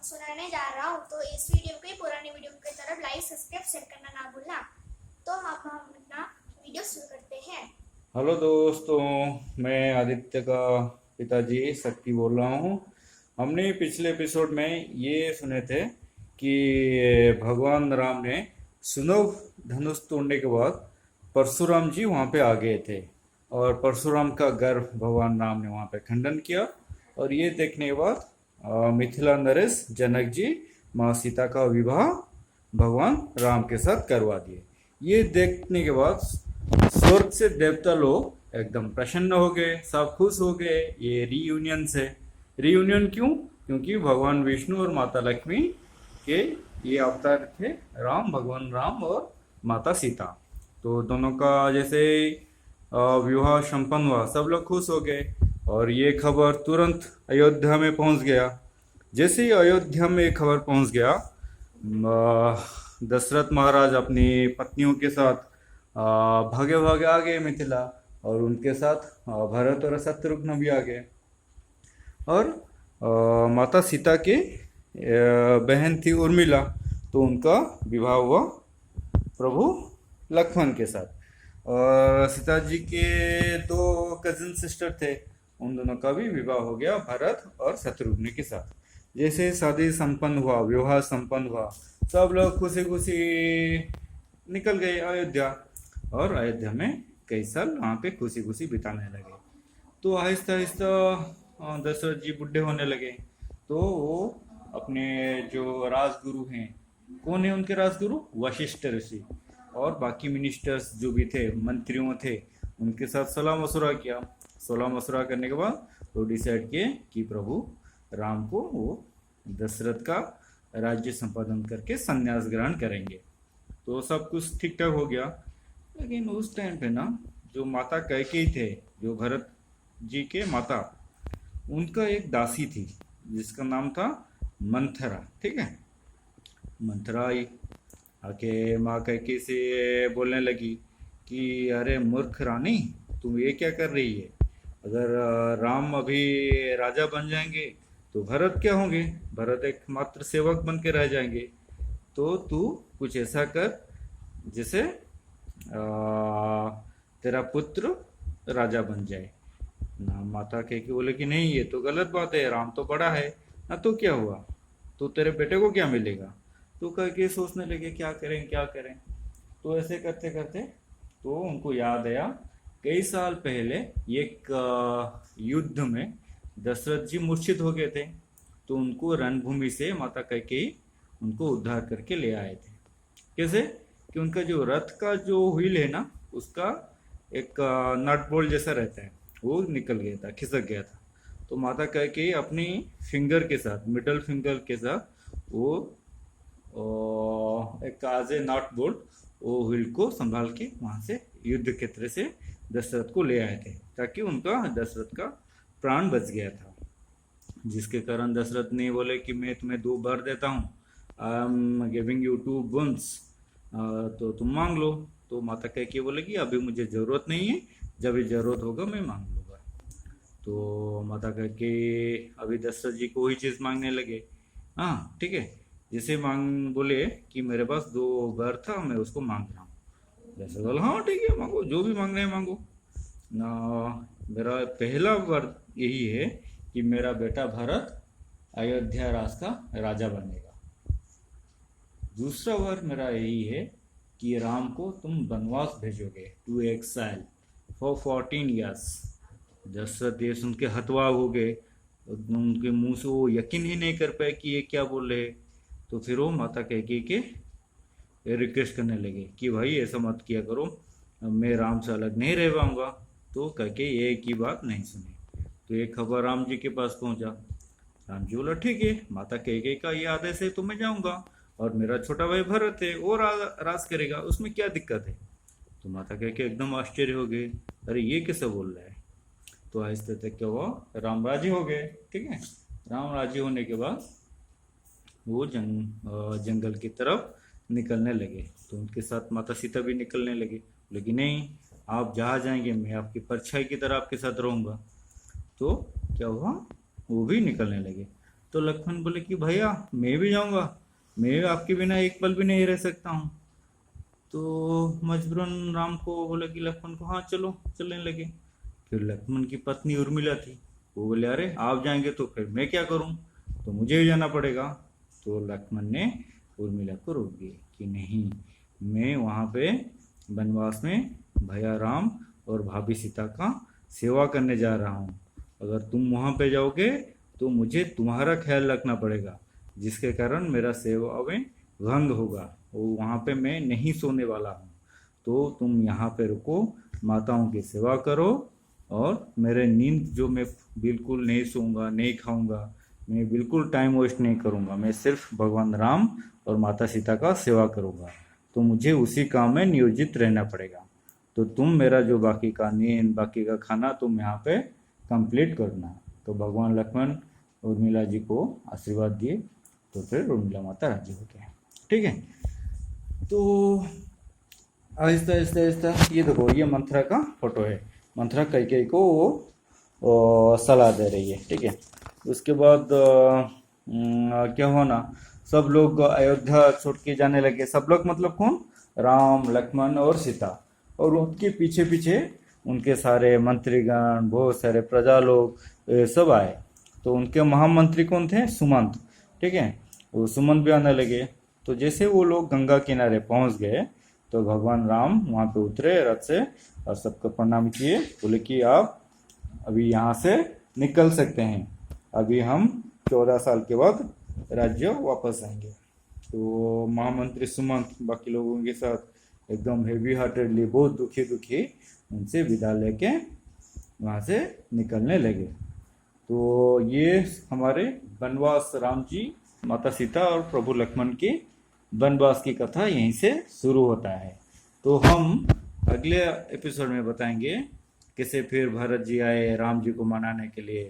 सुनाने जा रहा हूँ। तो इस वीडियो को पुरानी वीडियो की तरफ लाइक सब्सक्राइब शेयर करना ना भूलना। तो हम अपना वीडियो शुरू करते हैं। हेलो दोस्तों, मैं आदित्य का पिताजी शक्ति बोल रहा हूँ। हमने पिछले एपिसोड में ये सुने थे कि भगवान राम ने सुनव धनुष तोड़ने के बाद परशुराम जी वहाँ पे आ गए थे और परशुराम का गर्व भगवान राम ने वहाँ पे खंडन किया। और ये देखने के बाद मिथिला नरेश जनक जी माँ सीता का विवाह भगवान राम के साथ करवा दिए। ये देखने के बाद स्वर्ग से देवता लोग एकदम प्रसन्न हो गए, सब खुश हो गए। ये रीयूनियन से रीयूनियन क्यों? क्योंकि भगवान विष्णु और माता लक्ष्मी के ये अवतार थे, राम, भगवान राम और माता सीता। तो दोनों का जैसे विवाह संपन्न हुआ, सब लोग खुश हो गए और ये खबर तुरंत अयोध्या में पहुंच गया। जैसे ही अयोध्या में ये खबर पहुंच गया, दशरथ महाराज अपनी पत्नियों के साथ भागे भागे आ गए मिथिला, और उनके साथ भरत और शत्रुघ्न भी आ गए। और माता सीता के बहन थी उर्मिला, तो उनका विवाह हुआ प्रभु लक्ष्मण के साथ। और सीता जी के दो कजिन सिस्टर थे, उन दोनों का भी विवाह हो गया भरत और शत्रुघ्न के साथ। जैसे शादी संपन्न हुआ, विवाह संपन्न हुआ, सब लोग खुशी खुशी निकल गए अयोध्या। और अयोध्या में कई साल वहाँ पे खुशी खुशी बिताने लगे। तो आहिस्ता आहिस्ता दशरथ जी बुढ़े होने लगे। तो वो अपने जो राजगुरु हैं, कौन है उनके राजगुरु? वशिष्ठ ऋषि। और बाकी मिनिस्टर्स जो भी थे, मंत्रियों थे, उनके साथ सलाह मशुरा किया। सलाह मशुरा करने के बाद वो डिसाइड किए कि प्रभु राम को वो दशरथ का राज्य संपादन करके संन्यास ग्रहण करेंगे। तो सब कुछ ठीक ठाक हो गया। लेकिन उस टाइम पे ना, जो माता कैकेयी थे, जो भरत जी के माता, उनका एक दासी थी जिसका नाम था मंथरा। ठीक है, मंथरा आई आके माँ कैकेयी से बोलने लगी कि अरे मूर्ख रानी, तुम ये क्या कर रही है? अगर राम अभी राजा बन जाएंगे तो भरत क्या होंगे? भरत एक मात्र सेवक बन के रह जाएंगे। तो तू कुछ ऐसा कर जैसे तेरा पुत्र राजा बन जाए ना। माता कह के बोले कि नहीं, ये तो गलत बात है, राम तो बड़ा है ना। तो क्या हुआ? तो तेरे बेटे को क्या मिलेगा? तो कह के सोचने लगे क्या करें क्या करें। तो ऐसे करते करते तो उनको याद आया, कई साल पहले एक युद्ध में दशरथ जी मूर्छित हो गए थे। तो उनको रणभूमि से माता कैकेयी उनको उद्धार करके ले आए थे। कैसे? कि उनका जो रथ का जो व्हील है ना, उसका एक नट बोल्ट जैसा रहता है, वो निकल गया था, खिसक गया था। तो माता कैकेयी अपनी फिंगर के साथ, मिडल फिंगर के साथ वो एक आज नॉट बोल्ट वो व्हील को संभाल के वहां से युद्ध क्षेत्र से दशरथ को ले आए थे, ताकि उनका दशरथ का प्राण बच गया था। जिसके कारण दशरथ ने बोले कि मैं तुम्हें 2 वर देता हूँ, आई एम गिविंग यू 2 बुन्स, तो तुम मांग लो। तो माता कैकेयी बोलेगी अभी मुझे जरूरत नहीं है, जब भी जरूरत होगा मैं मांग लूंगा। तो माता कैकेयी अभी दशरथ जी को वही चीज मांगने लगे। हाँ ठीक है, जैसे मांग बोले कि मेरे पास 2 वर था, मैं उसको मांग रहा हूँ। दशरथ बोला हाँ ठीक है, मांगो, जो भी मांगना है मांगो ना। मेरा पहला वर यही है कि मेरा बेटा भरत अयोध्या राज का राजा बनेगा। दूसरा वर मेरा यही है कि राम को तुम वनवास भेजोगे, to exile for 14 years. Dasharath ये सुन के हतवाक हो गए, उनके मुंह से वो यकीन ही नहीं कर पाए कि ये क्या बोल रहे। तो फिर वो माता कैकेयी के रिक्वेस्ट करने लगे कि भाई ऐसा मत किया करो, मैं राम से अलग नहीं रह पाऊंगा। तो कैकेयी एक ही बात नहीं सुनी। तो ये खबर राम जी के पास पहुंचा। राम जी बोला ठीक है, माता कैकेयी का ये आदेश है तो मैं जाऊंगा, और मेरा छोटा भाई भरत है वो राज करेगा, उसमें क्या दिक्कत है? तो माता कैकेयी एकदम आश्चर्य हो गए, अरे ये कैसे बोल रहा है? तो आहिस्ते तक क्या हुआ, राम राजी हो गए। ठीक है, राम राजी होने के बाद वो जंगल की तरफ निकलने लगे। तो उनके साथ माता सीता भी निकलने लगे, लेकिन नहीं, आप जहाँ जाएंगे मैं आपकी परछाई की तरह आपके साथ रहूंगा। तो क्या हुआ, वो भी निकलने लगे। तो लक्ष्मण बोले कि भैया मैं भी जाऊंगा, मैं आपके बिना एक पल भी नहीं रह सकता हूँ। तो मजबूरन राम को बोले कि लक्ष्मण को हाँ चलो, चलने लगे। फिर लक्ष्मण की पत्नी उर्मिला थी, वो बोले अरे आप जाएंगे तो फिर मैं क्या करूं, तो मुझे ही जाना पड़ेगा। तो लक्ष्मण ने उर्मिला को रोक दिए कि नहीं, मैं वहाँ पे वनवास में भैया राम और भाभी सीता का सेवा करने जा रहा हूँ। अगर तुम वहाँ पे जाओगे तो मुझे तुम्हारा ख्याल रखना पड़ेगा, जिसके कारण मेरा सेवा में भंग होगा और वहाँ पे मैं नहीं सोने वाला हूँ। तो तुम यहाँ पे रुको, माताओं की सेवा करो, और मेरे नींद जो मैं बिल्कुल नहीं सोऊंगा, नहीं खाऊंगा, मैं बिल्कुल टाइम वेस्ट नहीं करूंगा, मैं सिर्फ भगवान राम और माता सीता का सेवा करूंगा। तो मुझे उसी काम में नियोजित रहना पड़ेगा। तो तुम मेरा जो बाकी का नींद, बाकी का खाना तुम यहाँ पे कंप्लीट करना। तो भगवान लक्ष्मण उर्मिला जी को आशीर्वाद दिए, तो फिर उर्मिला माता राजी हो गए। ठीक है, तो आहिस्ता आहिस्ता आहिस्ता ये देखो, ये मंथरा का फोटो है। मंथरा कैकेयी को वो सलाह दे रही है। ठीक है, उसके बाद क्या हुआ ना, सब लोग अयोध्या छोड़ के जाने लगे। सब लोग मतलब कौन, राम लक्ष्मण और सीता, और उनके पीछे पीछे उनके सारे मंत्रीगण, बहुत सारे प्रजा लोग सब आए। तो उनके महामंत्री कौन थे, सुमंत। ठीक है, वो सुमंत भी आने लगे। तो जैसे वो लोग गंगा किनारे पहुंच गए तो भगवान राम वहाँ पे उतरे रथ से और सबको प्रणाम किए, बोले कि आप अभी यहाँ से निकल सकते हैं, अभी हम 14 साल के बाद राज्य वापस आएंगे। तो महामंत्री सुमंत बाकी लोगों के साथ एकदम हेवी हार्टेडली, बहुत दुखी दुखी उनसे विदा लेके वहाँ से निकलने लगे। तो ये हमारे वनवास, राम जी, माता सीता और प्रभु लक्ष्मण की वनवास की कथा यहीं से शुरू होता है। तो हम अगले एपिसोड में बताएंगे कैसे फिर भरत जी आए राम जी को मनाने के लिए,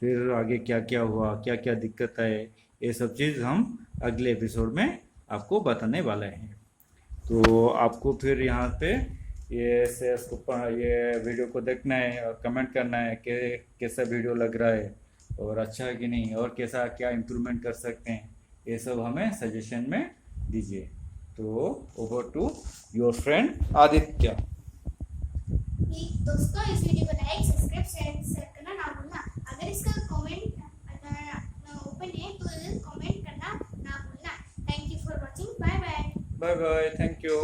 फिर आगे क्या क्या हुआ, क्या क्या दिक्कत है, ये सब चीज़ हम अगले एपिसोड में आपको बताने वाले हैं। तो आपको फिर यहाँ पे ये ये वीडियो को देखना है और कमेंट करना है कि कैसा वीडियो लग रहा है और अच्छा है कि नहीं, और कैसा क्या इम्प्रूवमेंट कर सकते हैं, ये सब हमें सजेशन में दीजिए। तो over to your friend Aditya. दोस्तों इस वीडियो को लाइक, सब्सक्राइब, शेयर करना ना भूलना। अगर इसका कमेंट ओपन है तो कमेंट करना ना भूलना। Thank you for watching. Bye bye. Bye bye, thank you.